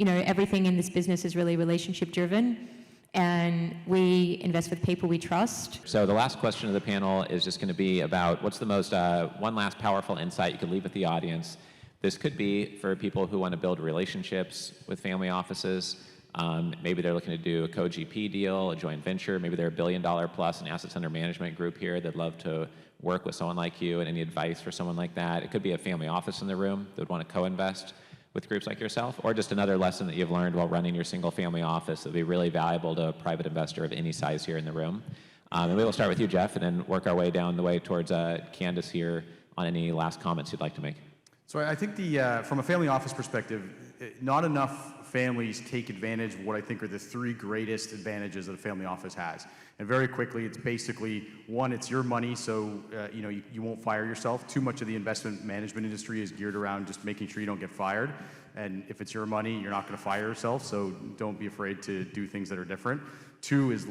everything in this business is really relationship driven, and we invest with people we trust. So the last question of the panel is just going to be about what's the most, one last powerful insight you could leave with the audience. This could be for people who want to build relationships with family offices. Maybe they're looking to do a co-GP deal, a joint venture. Maybe they're $1 billion plus an assets under management group here that'd love to work with someone like you, and any advice for someone like that. It could be a family office in the room that would want to co-invest with groups like yourself, or just another lesson that you've learned while running your single family office that would be really valuable to a private investor of any size here in the room. And we will start with you, Jeff, and then work our way down the way towards Candace here on any last comments you'd like to make. So I think from a family office perspective, not enough families take advantage of what I think are the three greatest advantages that a family office has. And very quickly, it's basically, one, it's your money, so you won't fire yourself. Too much of the investment management industry is geared around just making sure you don't get fired. And if it's your money, you're not going to fire yourself, so don't be afraid to do things that are different. Two is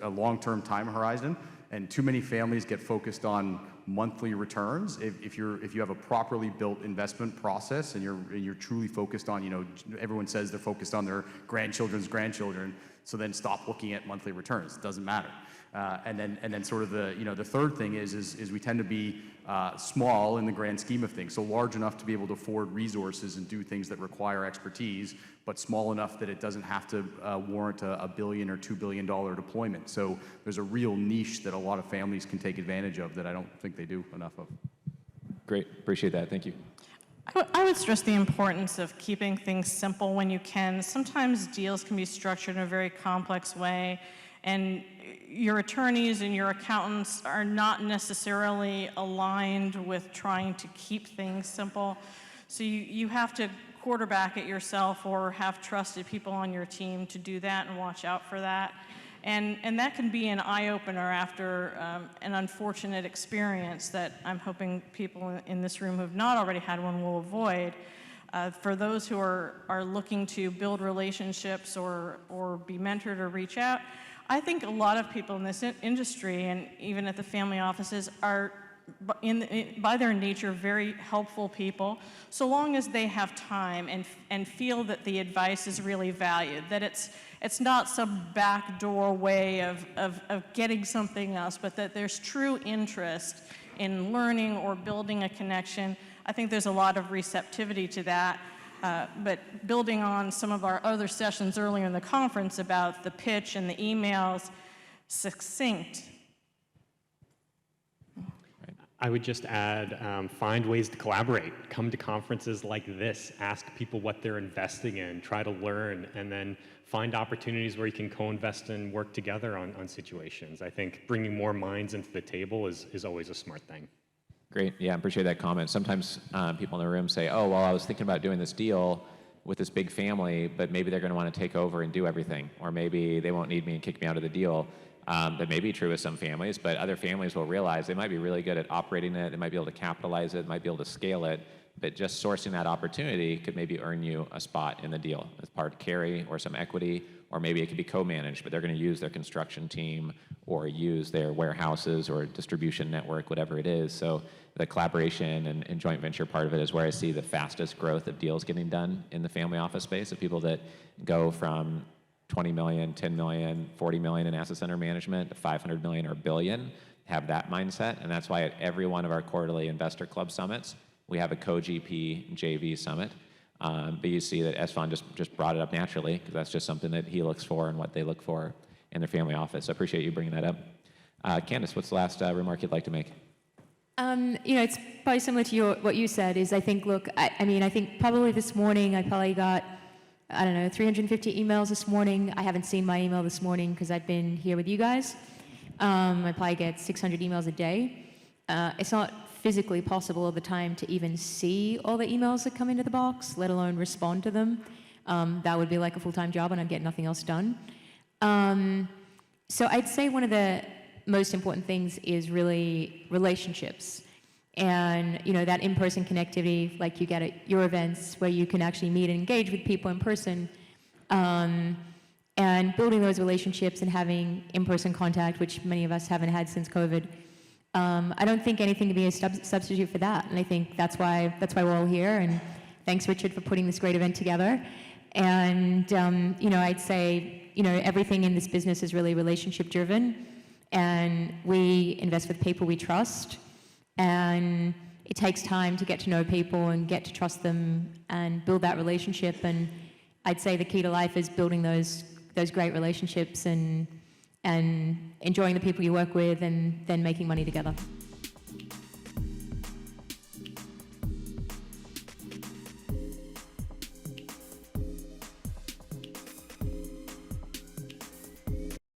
a long-term time horizon, and too many families get focused on monthly returns. If you have a properly built investment process and you're truly focused on, everyone says they're focused on their grandchildren's grandchildren, so then stop looking at monthly returns. It doesn't matter. And then sort of the third thing is we tend to be small in the grand scheme of things, so large enough to be able to afford resources and do things that require expertise, but small enough that it doesn't have to warrant a $1 billion or $2 billion deployment. So there's a real niche that a lot of families can take advantage of that I don't think they do enough of. Great, appreciate that, thank you. I would stress the importance of keeping things simple when you can. Sometimes deals can be structured in a very complex way, and your attorneys and your accountants are not necessarily aligned with trying to keep things simple. So you have to quarterback it yourself or have trusted people on your team to do that and watch out for that. And that can be an eye-opener after an unfortunate experience that I'm hoping people in this room who have not already had one will avoid. For those who are looking to build relationships or be mentored or reach out, I think a lot of people in this industry and even at the family offices are by their nature very helpful people, so long as they have time and feel that the advice is really valued, that it's not some backdoor way of getting something else, but that there's true interest in learning or building a connection. I think there's a lot of receptivity to that. But building on some of our other sessions earlier in the conference about the pitch and the emails, succinct. I would just add, find ways to collaborate. Come to conferences like this, ask people what they're investing in, try to learn, and then find opportunities where you can co-invest and work together on situations. I think bringing more minds into the table is always a smart thing. Great, yeah, I appreciate that comment. Sometimes people in the room say, oh, well, I was thinking about doing this deal with this big family, but maybe they're going to want to take over and do everything, or maybe they won't need me and kick me out of the deal. That may be true with some families, but other families will realize they might be really good at operating it, they might be able to capitalize it, might be able to scale it, but just sourcing that opportunity could maybe earn you a spot in the deal as part of carry or some equity, or maybe it could be co-managed, but they're going to use their construction team or use their warehouses or distribution network, whatever it is. So the collaboration and joint venture part of it is where I see the fastest growth of deals getting done in the family office space, of people that go from 20 million, 10 million, 40 million in assets under management to 500 million or $1 billion, have that mindset. And that's why at every one of our quarterly investor club summits, we have a co-GP JV summit. But you see that Estefan just brought it up naturally, because that's just something that he looks for and what they look for in their family office. So I appreciate you bringing that up. Candace, what's the last remark you'd like to make? It's probably similar to what you said, is I think, look, I think probably this morning I probably got, 350 emails this morning. I haven't seen my email this morning because I've been here with you guys. I probably get 600 emails a day. It's not physically possible all the time to even see all the emails that come into the box, let alone respond to them. That would be like a full-time job and I'd get nothing else done. So I'd say one of the most important things is really relationships. And that in-person connectivity, like you get at your events, where you can actually meet and engage with people in person, and building those relationships and having in-person contact, which many of us haven't had since COVID. I don't think anything can be a substitute for that, and I think that's why we're all here. And thanks, Richard, for putting this great event together. And, I'd say, everything in this business is really relationship driven. And we invest with people we trust. And it takes time to get to know people and get to trust them and build that relationship. And I'd say the key to life is building those great relationships and enjoying the people you work with and then making money together.